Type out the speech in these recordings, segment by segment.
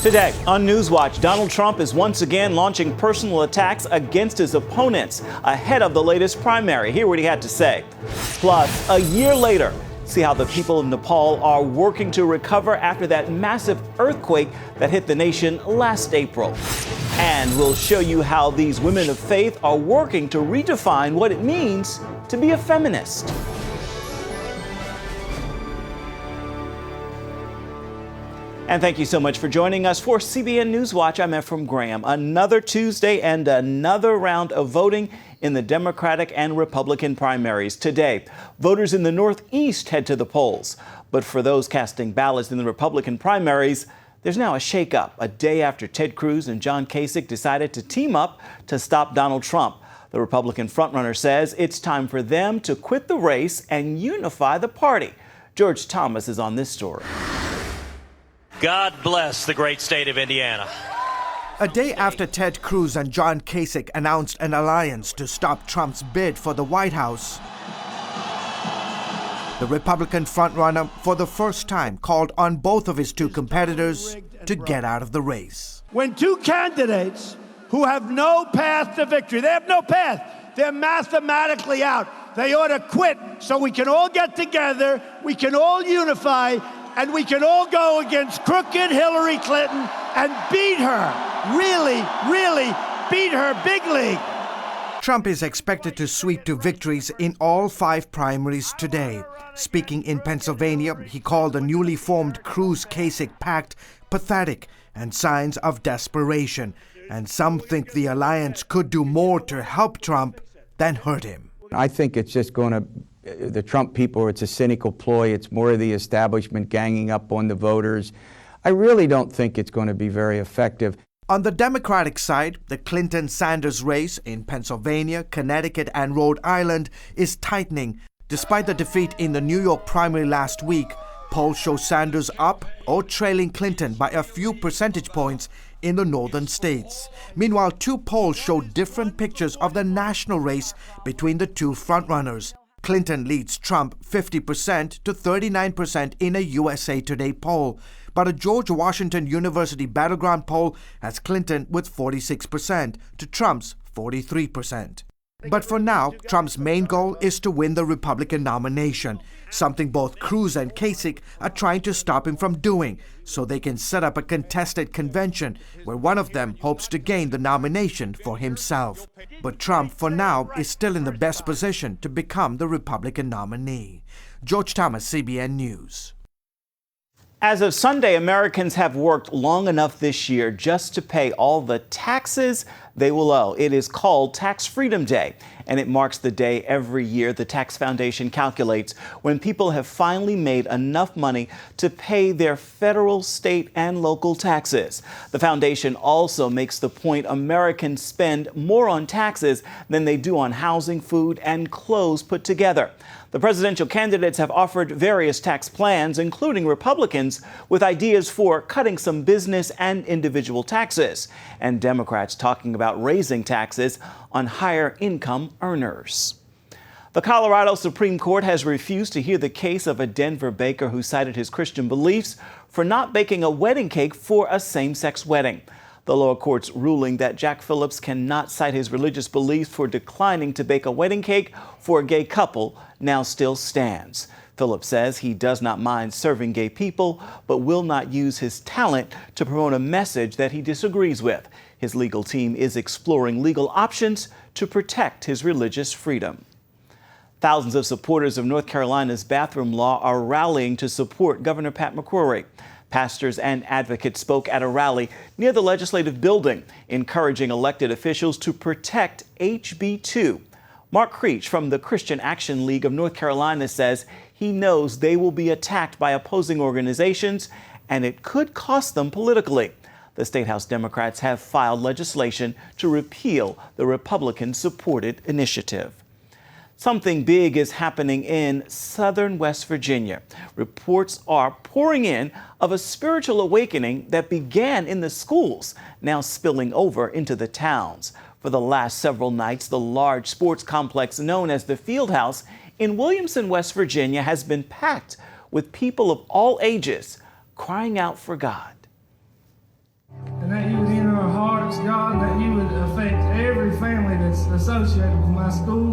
Today on NewsWatch, Donald Trump is once again launching personal attacks against his opponents ahead of the latest primary. Hear what he had to say. Plus, a year later, see how the people of Nepal are working to recover after that massive earthquake that hit the nation last April. And we'll show you how these women of faith are working to redefine what it means to be a feminist. And thank you so much for joining us for CBN NewsWatch. I'm Ephraim Graham. Another Tuesday and another round of voting in the Democratic and Republican primaries. Today, voters in the Northeast head to the polls. But for those casting ballots in the Republican primaries, there's now a shakeup a day after Ted Cruz and John Kasich decided to team up to stop Donald Trump. The Republican frontrunner says it's time for them to quit the race and unify the party. George Thomas is on this story. God bless the great state of Indiana. A day after Ted Cruz and John Kasich announced an alliance to stop Trump's bid for the White House, the Republican frontrunner for the first time called on both of his two competitors to get out of the race. When two candidates who have no path to victory, they have no path, they're mathematically out. They ought to quit so we can all get together, we can all unify, and we can all go against crooked Hillary Clinton and beat her, really beat her big league. Trump is expected to sweep to victories in all 5 primaries today. Speaking in Pennsylvania, he called the newly formed Cruz-Kasich pact pathetic and signs of desperation. And some think the alliance could do more to help Trump than hurt him. I think it's just going to the Trump people, it's a cynical ploy. It's more of the establishment ganging up on the voters. I really don't think it's going to be very effective. On the Democratic side, the Clinton-Sanders race in Pennsylvania, Connecticut, and Rhode Island is tightening. Despite the defeat in the New York primary last week, polls show Sanders up or trailing Clinton by a few percentage points in the northern states. Meanwhile, 2 polls show different pictures of the national race between the two frontrunners. Clinton leads Trump 50% to 39% in a USA Today poll, but a George Washington University battleground poll has Clinton with 46% to Trump's 43%. But for now, Trump's main goal is to win the Republican nomination, something both Cruz and Kasich are trying to stop him from doing, so they can set up a contested convention where one of them hopes to gain the nomination for himself. But Trump, for now, is still in the best position to become the Republican nominee. George Thomas, CBN News. As of Sunday, Americans have worked long enough this year just to pay all the taxes they will owe. It is called Tax Freedom Day, and it marks the day every year the Tax Foundation calculates when people have finally made enough money to pay their federal, state, and local taxes. The foundation also makes the point Americans spend more on taxes than they do on housing, food, and clothes put together. The presidential candidates have offered various tax plans, including Republicans, with ideas for cutting some business and individual taxes, and Democrats talking about raising taxes on higher income earners. The Colorado Supreme Court has refused to hear the case of a Denver baker who cited his Christian beliefs for not baking a wedding cake for a same-sex wedding. The lower court's ruling that Jack Phillips cannot cite his religious beliefs for declining to bake a wedding cake for a gay couple now still stands. Phillips says he does not mind serving gay people, but will not use his talent to promote a message that he disagrees with. His legal team is exploring legal options to protect his religious freedom. Thousands of supporters of North Carolina's bathroom law are rallying to support Governor Pat McCrory. Pastors and advocates spoke at a rally near the legislative building, encouraging elected officials to protect HB 2. Mark Creech from the Christian Action League of North Carolina says he knows they will be attacked by opposing organizations, and it could cost them politically. The State House Democrats have filed legislation to repeal the Republican-supported initiative. Something big is happening in southern West Virginia. Reports are pouring in of a spiritual awakening that began in the schools, now spilling over into the towns. For the last several nights, the large sports complex known as the Fieldhouse in Williamson, West Virginia, has been packed with people of all ages crying out for God. and that you would enter our hearts, God, and that you would affect every family that's associated with my school.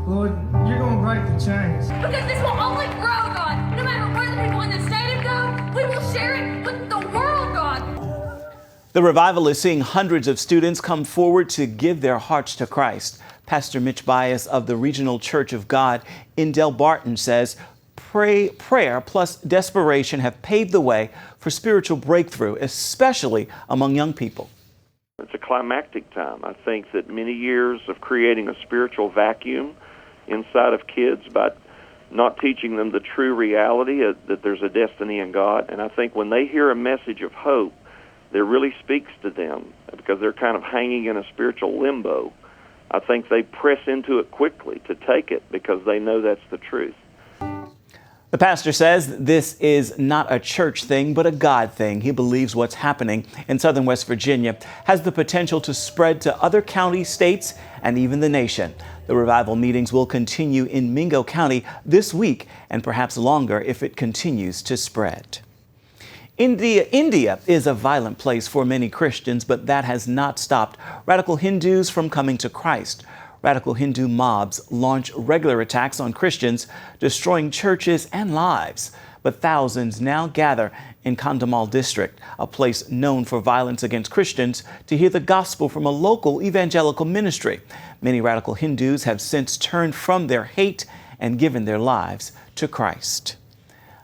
Lord, you're going to break the chains. Because this will only grow, God. No matter where the people in the stadium go, we will share it with the world, God. The revival is seeing hundreds of students come forward to give their hearts to Christ. Pastor Mitch Bias of the Regional Church of God in Del Barton says prayer plus desperation have paved the way for spiritual breakthrough, especially among young people. It's a climactic time. I think that many years of creating a spiritual vacuum inside of kids by not teaching them the true reality that there's a destiny in God. And I think when they hear a message of hope that really speaks to them, because they're kind of hanging in a spiritual limbo, I think they press into it quickly to take it because they know that's the truth. The pastor says this is not a church thing, but a God thing. He believes what's happening in southern West Virginia has the potential to spread to other counties, states, and even the nation. The revival meetings will continue in Mingo County this week and perhaps longer if it continues to spread. India is a violent place for many Christians, but that has not stopped radical Hindus from coming to Christ. Radical Hindu mobs launch regular attacks on Christians, destroying churches and lives. But thousands now gather in Kandhamal district, a place known for violence against Christians, to hear the gospel from a local evangelical ministry. Many radical Hindus have since turned from their hate and given their lives to Christ.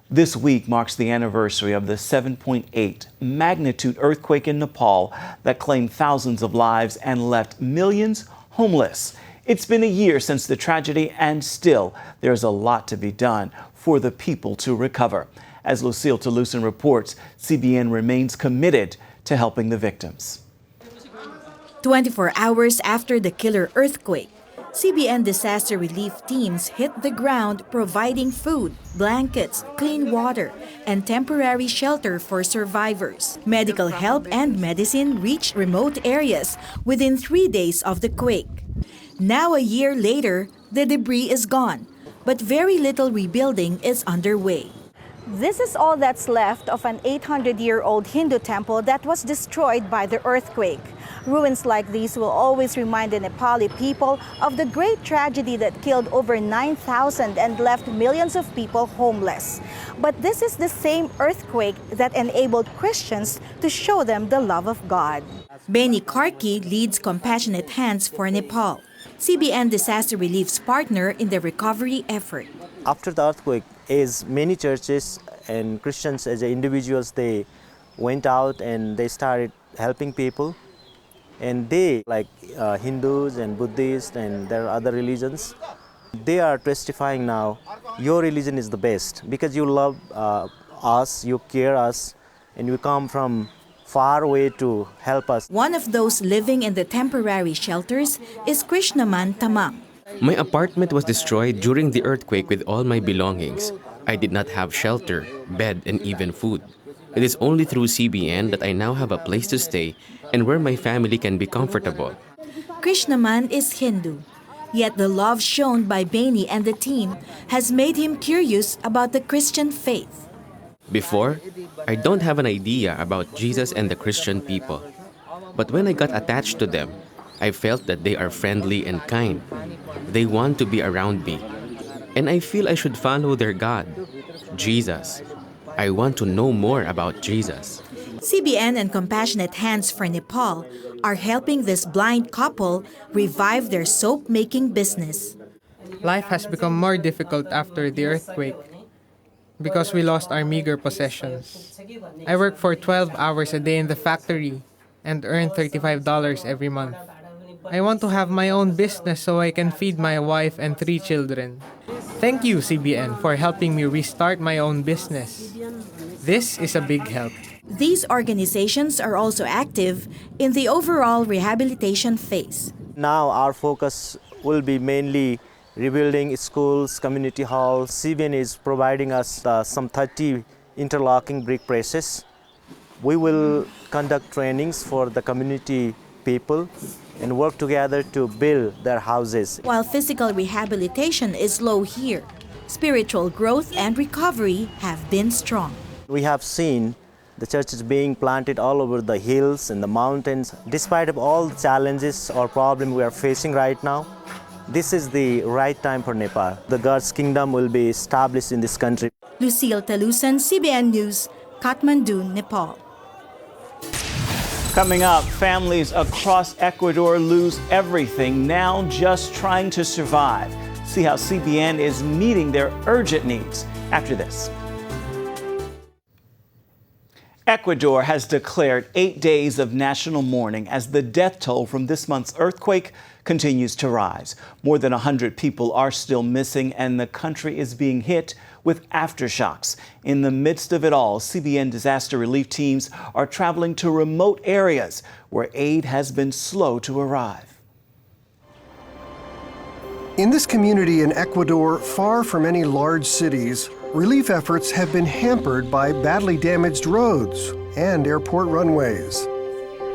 This week marks the anniversary of the 7.8 magnitude earthquake in Nepal that claimed thousands of lives and left millions homeless. It's been a year since the tragedy, and still there's a lot to be done for the people to recover. As Lucille Toulousan reports, CBN remains committed to helping the victims. 24 hours after the killer earthquake, CBN disaster relief teams hit the ground providing food, blankets, clean water, and temporary shelter for survivors. Medical help and medicine reached remote areas within 3 days of the quake. Now, a year later, the debris is gone, but very little rebuilding is underway. This is all that's left of an 800-year-old Hindu temple that was destroyed by the earthquake. Ruins like these will always remind the Nepali people of the great tragedy that killed over 9,000 and left millions of people homeless. But this is the same earthquake that enabled Christians to show them the love of God. Benny Karki leads Compassionate Hands for Nepal, CBN Disaster Relief's partner in the recovery effort. After the earthquake, as many churches and Christians as individuals, they went out and they started helping people. And they, like Hindus and Buddhists and there are other religions, they are testifying now, your religion is the best because you love us, you care us, and you come from far away to help us. One of those living in the temporary shelters is Krishnaman Tamang. My apartment was destroyed during the earthquake with all my belongings. I did not have shelter, bed, and even food. It is only through CBN that I now have a place to stay and where my family can be comfortable. Krishnaman is Hindu, yet the love shown by Benny and the team has made him curious about the Christian faith. Before, I don't have an idea about Jesus and the Christian people. But when I got attached to them, I felt that they are friendly and kind. They want to be around me. And I feel I should follow their God, Jesus. I want to know more about Jesus. CBN and Compassionate Hands for Nepal are helping this blind couple revive their soap-making business. Life has become more difficult after the earthquake because we lost our meager possessions. I work for 12 hours a day in the factory and earn $35 every month. I want to have my own business so I can feed my wife and 3 children. Thank you, CBN, for helping me restart my own business. This is a big help. These organizations are also active in the overall rehabilitation phase. Now our focus will be mainly rebuilding schools, community halls. CBN is providing us some 30 interlocking brick presses. We will conduct trainings for the community people and work together to build their houses. While physical rehabilitation is low here, spiritual growth and recovery have been strong. We have seen The church is being planted all over the hills and the mountains. Despite of all the challenges or problems we are facing right now, this is the right time for Nepal. The God's kingdom will be established in this country. Lucille Talusan, CBN News, Kathmandu, Nepal. Coming up, families across Ecuador lose everything, now just trying to survive. See how CBN is meeting their urgent needs after this. Ecuador has declared 8 days of national mourning as the death toll from this month's earthquake continues to rise. More than 100 people are still missing, and the country is being hit with aftershocks. In the midst of it all, CBN disaster relief teams are traveling to remote areas where aid has been slow to arrive. In this community in Ecuador, far from any large cities, relief efforts have been hampered by badly damaged roads and airport runways.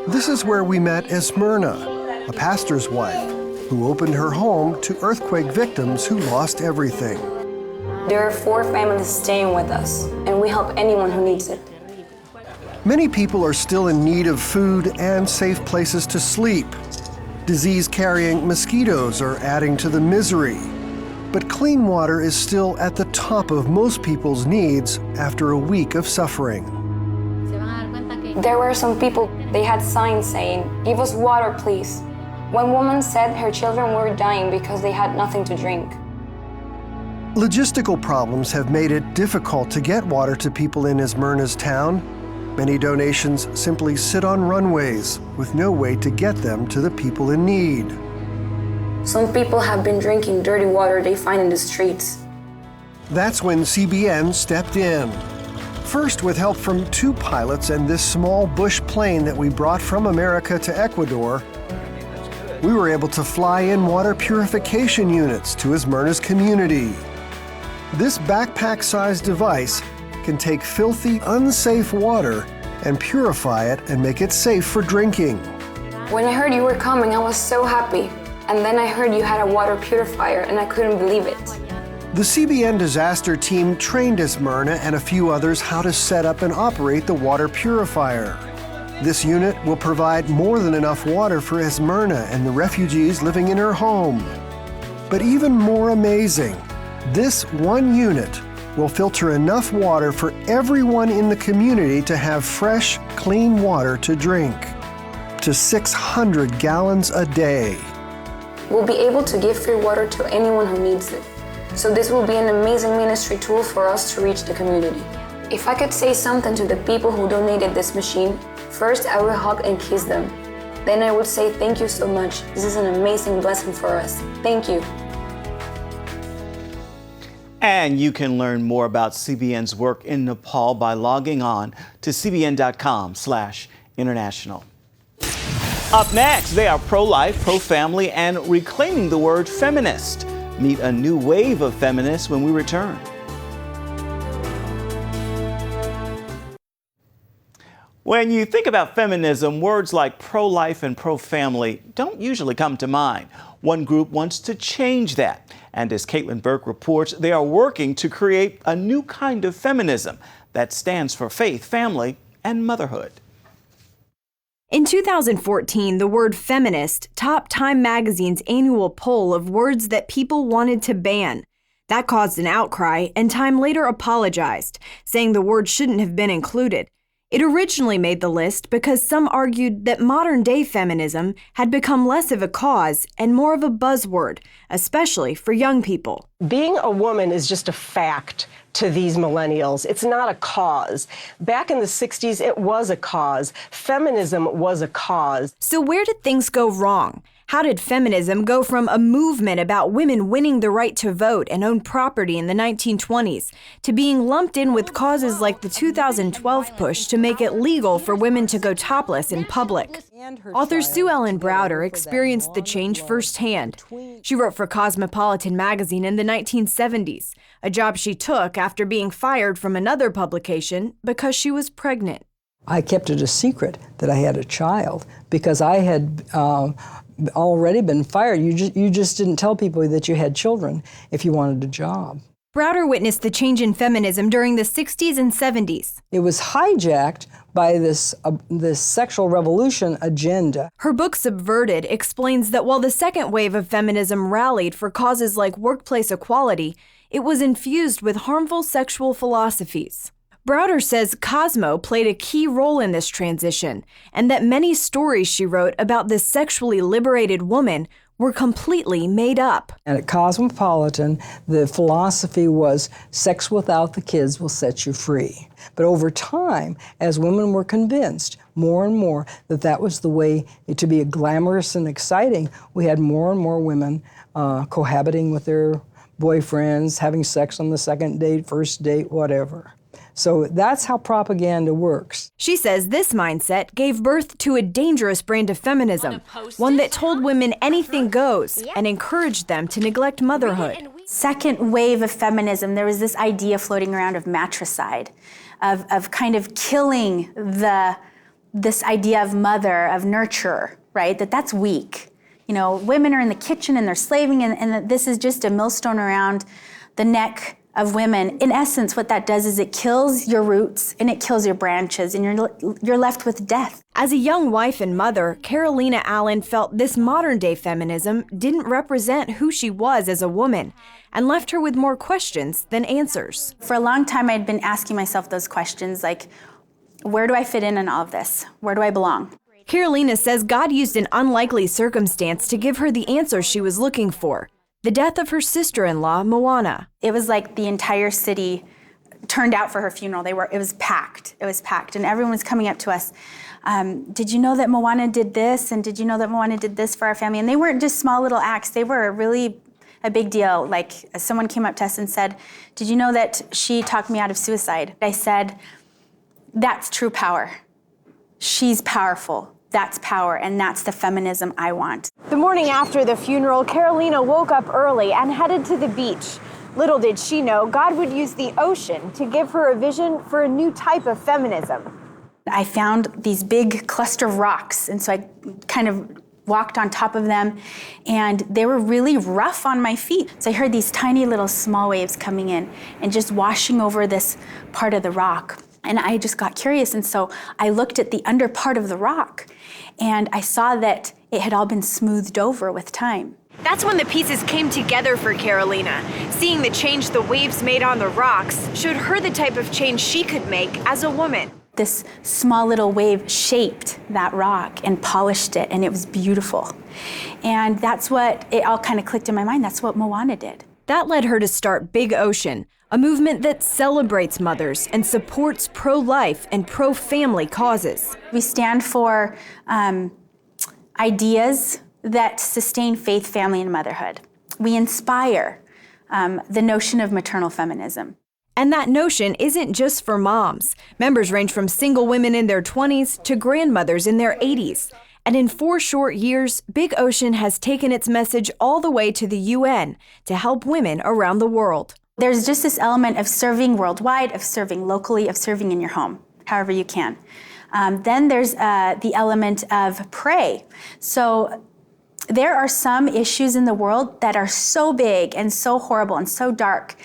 This is where we met Esmerna, a pastor's wife, who opened her home to earthquake victims who lost everything. There are 4 families staying with us, and we help anyone who needs it. Many people are still in need of food and safe places to sleep. Disease-carrying mosquitoes are adding to the misery. But clean water is still at the top of most people's needs after a week of suffering. There were some people, they had signs saying, "Give us water, please." One woman said her children were dying because they had nothing to drink. Logistical problems have made it difficult to get water to people in Esmerna's town. Many donations simply sit on runways with no way to get them to the people in need. Some people have been drinking dirty water they find in the streets. That's when CBN stepped in. First, with help from 2 pilots and this small bush plane that we brought from America to Ecuador, we were able to fly in water purification units to Esmerna's community. This backpack-sized device can take filthy, unsafe water and purify it and make it safe for drinking. When I heard you were coming, I was so happy. And then I heard you had a water purifier, and I couldn't believe it. The CBN disaster team trained Esmerna and a few others how to set up and operate the water purifier. This unit will provide more than enough water for Esmerna and the refugees living in her home. But even more amazing, this one unit will filter enough water for everyone in the community to have fresh, clean water to drink, to 600 gallons a day. We'll be able to give free water to anyone who needs it. So this will be an amazing ministry tool for us to reach the community. If I could say something to the people who donated this machine, first I will hug and kiss them. Then I would say thank you so much. This is an amazing blessing for us. Thank you. And you can learn more about CBN's work in Nepal by logging on to cbn.com/international. Up next, they are pro-life, pro-family, and reclaiming the word feminist. Meet a new wave of feminists when we return. When you think about feminism, words like pro-life and pro-family don't usually come to mind. One group wants to change that. And as Caitlin Burke reports, they are working to create a new kind of feminism that stands for faith, family, and motherhood. In 2014, the word feminist topped Time magazine's annual poll of words that people wanted to ban. That caused an outcry, and Time later apologized, saying the word shouldn't have been included. It originally made the list because some argued that modern-day feminism had become less of a cause and more of a buzzword, especially for young people. Being a woman is just a fact to these millennials. It's not a cause. Back in the 60s, it was a cause. Feminism was a cause. So where did things go wrong? How did feminism go from a movement about women winning the right to vote and own property in the 1920s to being lumped in with causes like the 2012 push to make it legal for women to go topless in public? Author Sue Ellen Browder experienced the change firsthand. She wrote for Cosmopolitan magazine in the 1970s, a job she took after being fired from another publication because she was pregnant. I kept it a secret that I had a child because I had already been fired. You just didn't tell people that you had children if you wanted a job. Browder witnessed the change in feminism during the 60s and 70s. It was hijacked by this sexual revolution agenda. Her book, Subverted, explains that while the second wave of feminism rallied for causes like workplace equality, it was infused with harmful sexual philosophies. Browder says Cosmo played a key role in this transition, and that many stories she wrote about this sexually liberated woman were completely made up. And at Cosmopolitan, the philosophy was sex without the kids will set you free. But over time, as women were convinced more and more that that was the way to be glamorous and exciting, we had more and more women cohabiting with their boyfriends, having sex on the second date, first date, whatever. So that's how propaganda works. She says this mindset gave birth to a dangerous brand of feminism, one that told women anything goes and encouraged them to neglect motherhood. Second wave of feminism, there was this idea floating around of matricide, of kind of killing this idea of mother, of nurturer, right? That's weak. You know, women are in the kitchen and they're slaving, and this is just a millstone around the neck of women. In essence, what that does is it kills your roots and it kills your branches, and you're left with death. As a young wife and mother, Carolina Allen felt this modern-day feminism didn't represent who she was as a woman and left her with more questions than answers. For a long time, I'd been asking myself those questions like, where do I fit in all of this? Where do I belong? Carolina says God used an unlikely circumstance to give her the answer she was looking for: the death of her sister-in-law, Moana. It was like the entire city turned out for her funeral. It was packed. It was packed, and everyone was coming up to us. Did you know that Moana did this? And did you know that Moana did this for our family? And they weren't just small little acts. They were really a big deal. Like, someone came up to us and said, did you know that she talked me out of suicide? I said, that's true power. She's powerful. That's power, and that's the feminism I want. The morning after the funeral, Carolina woke up early and headed to the beach. Little did she know God would use the ocean to give her a vision for a new type of feminism. I found these big cluster of rocks, and so I kind of walked on top of them, and they were really rough on my feet. So I heard these tiny little small waves coming in and just washing over this part of the rock. And I just got curious, and so I looked at the under part of the rock, and I saw that it had all been smoothed over with time. That's when the pieces came together for Carolina. Seeing the change the waves made on the rocks showed her the type of change she could make as a woman. This small little wave shaped that rock and polished it, and it was beautiful. And that's what, it all kind of clicked in my mind. That's what Moana did. That led her to start Big Ocean, a movement that celebrates mothers and supports pro-life and pro-family causes. We stand for ideas that sustain faith, family, and motherhood. We inspire the notion of maternal feminism. And that notion isn't just for moms. Members range from single women in their 20s to grandmothers in their 80s. And in 4 short years, Big Ocean has taken its message all the way to the UN to help women around the world. There's just this element of serving worldwide, of serving locally, of serving in your home, however you can. Then there's the element of pray. So there are some issues in the world that are so big and so horrible and so dark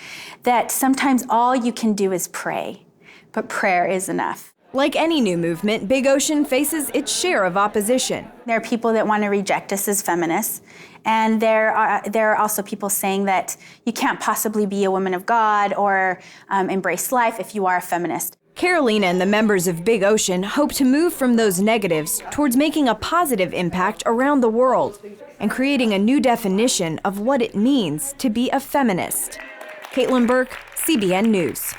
that sometimes all you can do is pray. But prayer is enough. Like any new movement, Big Ocean faces its share of opposition. There are people that want to reject us as feminists. And there are also people saying that you can't possibly be a woman of God or embrace life if you are a feminist. Carolina and the members of Big Ocean hope to move from those negatives towards making a positive impact around the world and creating a new definition of what it means to be a feminist. Caitlin Burke, CBN News.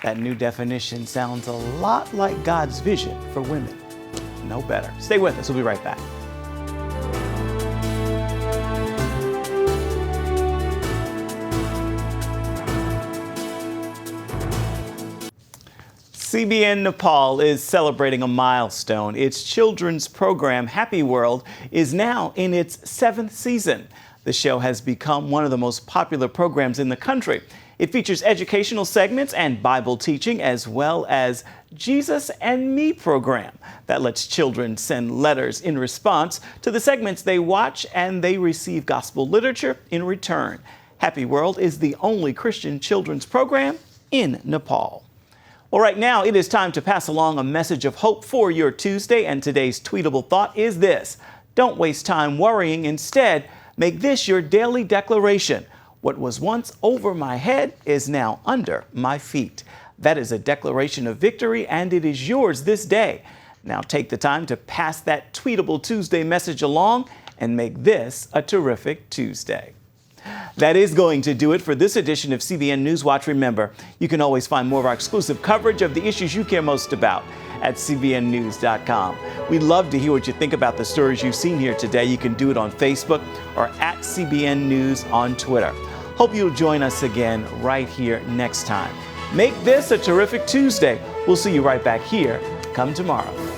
That new definition sounds a lot like God's vision for women. No better. Stay with us. We'll be right back. CBN Nepal is celebrating a milestone. Its children's program, Happy World, is now in its 7th season. The show has become one of the most popular programs in the country. It features educational segments and Bible teaching, as well as Jesus and Me program that lets children send letters in response to the segments they watch, and they receive gospel literature in return. Happy World is the only Christian children's program in Nepal. Well, right now it is time to pass along a message of hope for your Tuesday, and today's tweetable thought is this: don't waste time worrying. Instead, make this your daily declaration. What was once over my head is now under my feet. That is a declaration of victory, and it is yours this day. Now take the time to pass that tweetable Tuesday message along and make this a terrific Tuesday. That is going to do it for this edition of CBN NewsWatch. Remember, you can always find more of our exclusive coverage of the issues you care most about at cbnnews.com. We'd love to hear what you think about the stories you've seen here today. You can do it on Facebook or at CBN News on Twitter. Hope you'll join us again right here next time. Make this a terrific Tuesday. We'll see you right back here come tomorrow.